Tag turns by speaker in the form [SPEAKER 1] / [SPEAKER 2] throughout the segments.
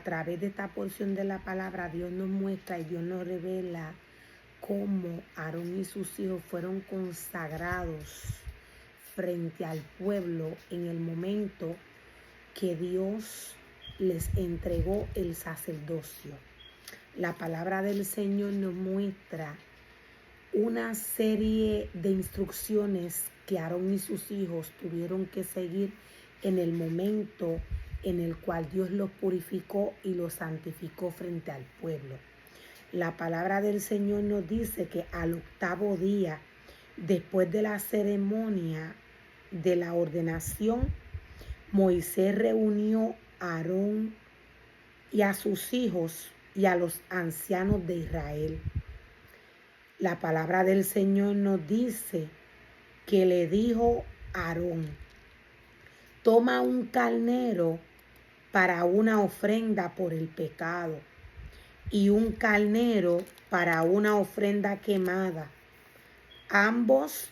[SPEAKER 1] través de esta porción de la palabra, Dios nos muestra y Dios nos revela cómo Aarón y sus hijos fueron consagrados frente al pueblo en el momento que Dios les entregó el sacerdocio. La palabra del Señor nos muestra una serie de instrucciones que Aarón y sus hijos tuvieron que seguir en el momento en el cual Dios los purificó y los santificó frente al pueblo. La palabra del Señor nos dice que al octavo día, después de la ceremonia de la ordenación, Moisés reunió a Aarón y a sus hijos y a los ancianos de Israel. La palabra del Señor nos dice que le dijo a Aarón: toma un carnero para una ofrenda por el pecado y un carnero para una ofrenda quemada, ambos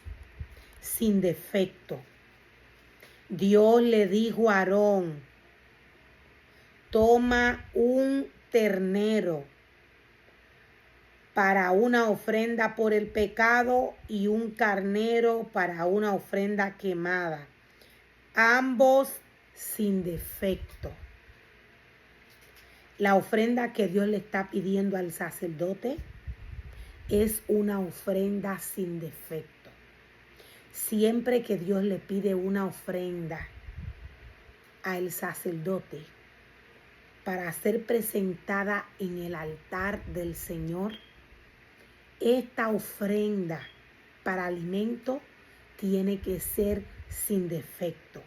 [SPEAKER 1] sin defecto. Dios le dijo a Aarón: toma un ternero para una ofrenda por el pecado y un carnero para una ofrenda quemada, ambos sin defecto. La ofrenda que Dios le está pidiendo al sacerdote es una ofrenda sin defecto. Siempre que Dios le pide una ofrenda al sacerdote para ser presentada en el altar del Señor, esta ofrenda para alimento tiene que ser sin defecto.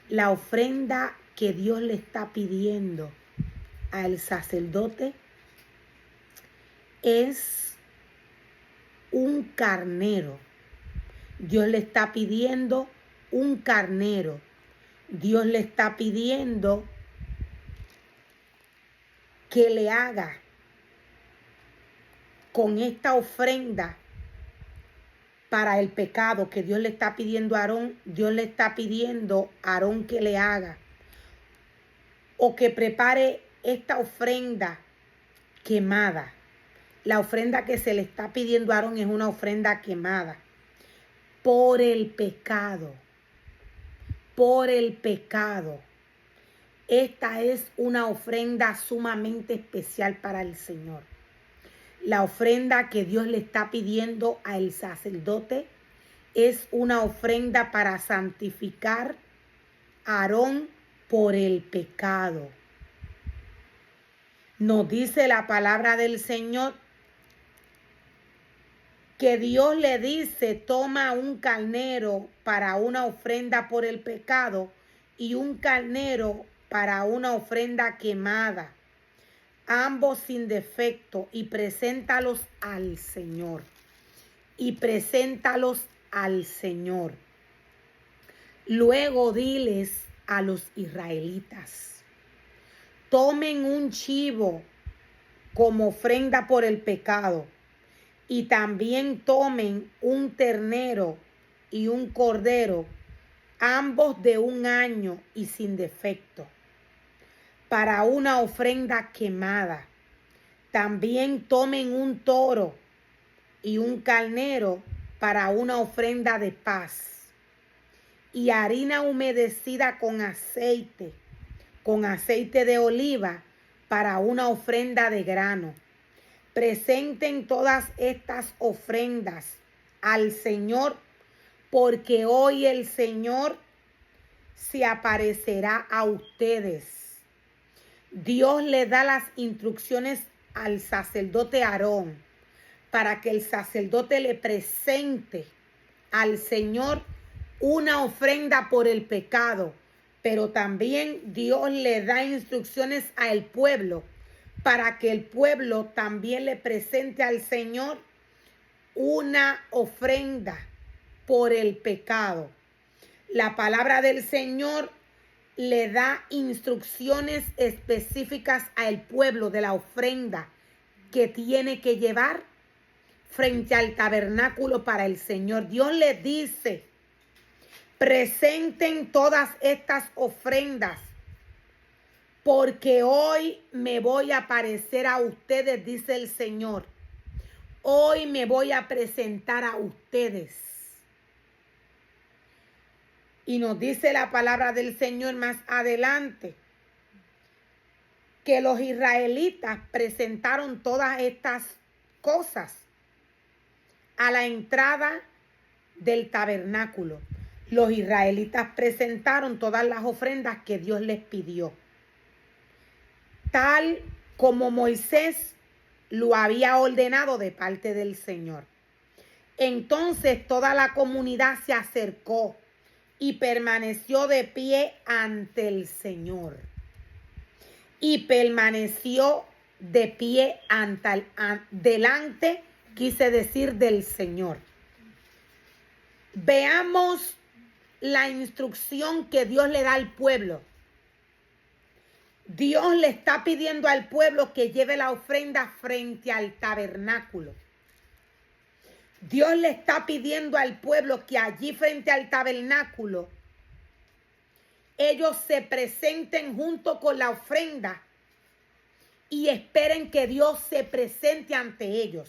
[SPEAKER 1] La ofrenda que Dios le está pidiendo al sacerdote es un carnero. Dios le está pidiendo un carnero. Dios le está pidiendo que le haga con esta ofrenda para el pecado que Dios le está pidiendo a Aarón. Dios le está pidiendo a Aarón que le haga o que prepare esta ofrenda quemada. La ofrenda que se le está pidiendo a Aarón es una ofrenda quemada por el pecado. Por el pecado. Esta es una ofrenda sumamente especial para el Señor. La ofrenda que Dios le está pidiendo al sacerdote es una ofrenda para santificar a Aarón por el pecado. Nos dice la palabra del Señor que Dios le dice: toma un carnero para una ofrenda por el pecado y un carnero para una ofrenda quemada, ambos sin defecto, y preséntalos al Señor. Y preséntalos al Señor. Luego diles a los israelitas: tomen un chivo como ofrenda por el pecado y también tomen un ternero y un cordero, ambos de 1 año y sin defecto, para una ofrenda quemada. También tomen un toro y un carnero para una ofrenda de paz, y harina humedecida con aceite de oliva para una ofrenda de grano. Presenten todas estas ofrendas al Señor, porque hoy el Señor se aparecerá a ustedes. Dios le da las instrucciones al sacerdote Aarón para que el sacerdote le presente al Señor una ofrenda por el pecado, pero también Dios le da instrucciones al pueblo para que el pueblo también le presente al Señor una ofrenda por el pecado. La palabra del Señor le da instrucciones específicas al pueblo de la ofrenda que tiene que llevar frente al tabernáculo para el Señor. Dios les dice: presenten todas estas ofrendas porque hoy me voy a parecer a ustedes, dice el Señor. Hoy me voy a presentar a ustedes. Y nos dice la palabra del Señor más adelante que los israelitas presentaron todas estas cosas a la entrada del tabernáculo. Los israelitas presentaron todas las ofrendas que Dios les pidió, tal como Moisés lo había ordenado de parte del Señor. Entonces toda la comunidad se acercó y permaneció de pie ante el Señor. Y permaneció de pie delante, quise decir, del Señor. Veamos la instrucción que Dios le da al pueblo. Dios le está pidiendo al pueblo que lleve la ofrenda frente al tabernáculo. Dios le está pidiendo al pueblo que allí frente al tabernáculo ellos se presenten junto con la ofrenda y esperen que Dios se presente ante ellos.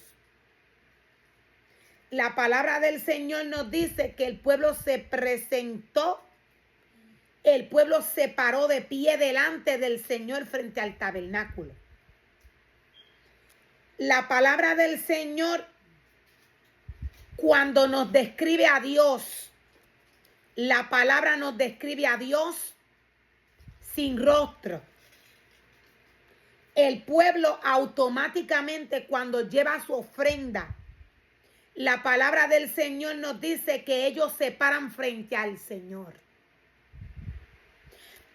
[SPEAKER 1] La palabra del Señor nos dice que el pueblo se presentó, el pueblo se paró de pie delante del Señor frente al tabernáculo. La palabra del Señor, cuando nos describe a Dios, la palabra nos describe a Dios sin rostro. El pueblo automáticamente cuando lleva su ofrenda, la palabra del Señor nos dice que ellos se paran frente al Señor.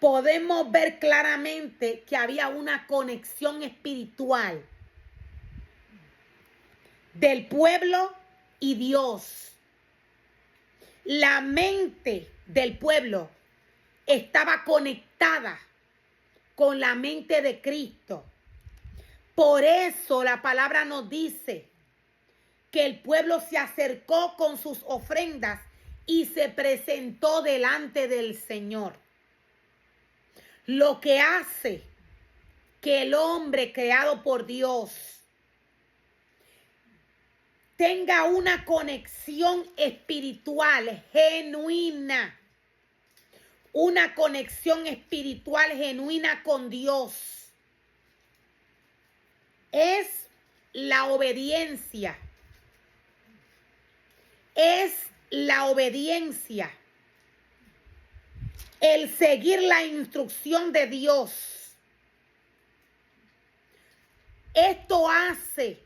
[SPEAKER 1] Podemos ver claramente que había una conexión espiritual del pueblo y Dios. La mente del pueblo estaba conectada con la mente de Cristo. Por eso la palabra nos dice que el pueblo se acercó con sus ofrendas y se presentó delante del Señor. Lo que hace que el hombre creado por Dios tenga una conexión espiritual genuina, una conexión espiritual genuina con Dios, es la obediencia. Es la obediencia, el seguir la instrucción de Dios. Esto hace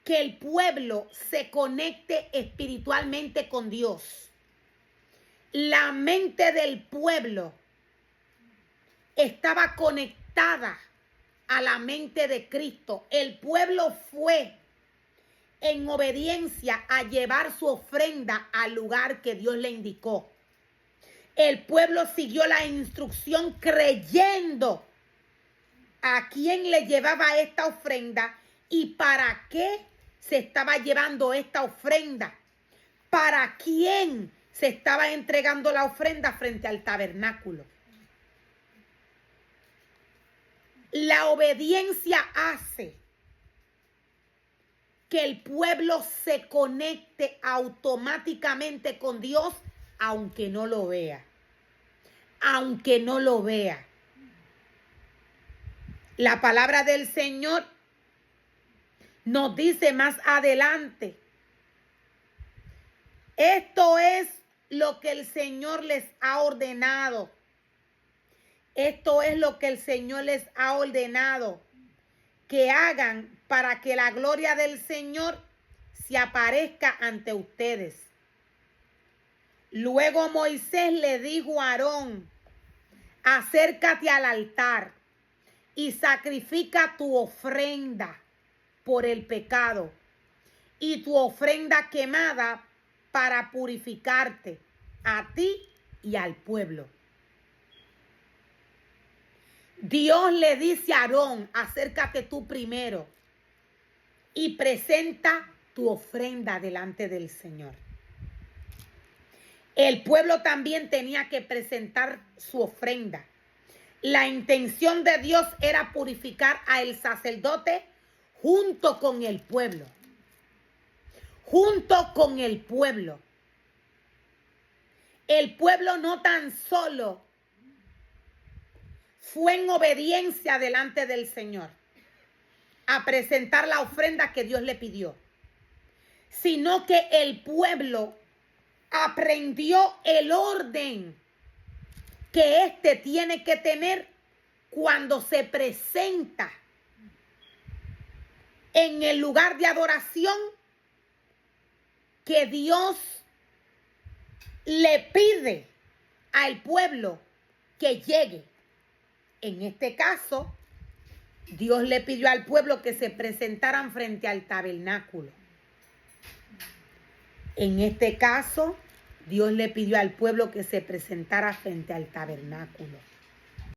[SPEAKER 1] que el pueblo se conecte espiritualmente con Dios. La mente del pueblo estaba conectada a la mente de Cristo. El pueblo fue en obediencia a llevar su ofrenda al lugar que Dios le indicó. El pueblo siguió la instrucción creyendo a quién le llevaba esta ofrenda y para qué se estaba llevando esta ofrenda. ¿Para quién se estaba entregando la ofrenda frente al tabernáculo? La obediencia hace que el pueblo se conecte automáticamente con Dios, aunque no lo vea. Aunque no lo vea. La palabra del Señor nos dice más adelante: esto es lo que el Señor les ha ordenado. Esto es lo que el Señor les ha ordenado que hagan para que la gloria del Señor se aparezca ante ustedes. Luego Moisés le dijo a Aarón: acércate al altar y sacrifica tu ofrenda por el pecado y tu ofrenda quemada para purificarte a ti y al pueblo. Dios le dice a Aarón: acércate tú primero y presenta tu ofrenda delante del Señor. El pueblo también tenía que presentar su ofrenda. La intención de Dios era purificar al sacerdote junto con el pueblo. Junto con el pueblo. El pueblo no tan solo fue en obediencia delante del Señor a presentar la ofrenda que Dios le pidió, sino que el pueblo aprendió el orden que éste tiene que tener cuando se presenta en el lugar de adoración que Dios le pide al pueblo que llegue. En este caso, Dios le pidió al pueblo que se presentaran frente al tabernáculo. En este caso, Dios le pidió al pueblo que se presentara frente al tabernáculo.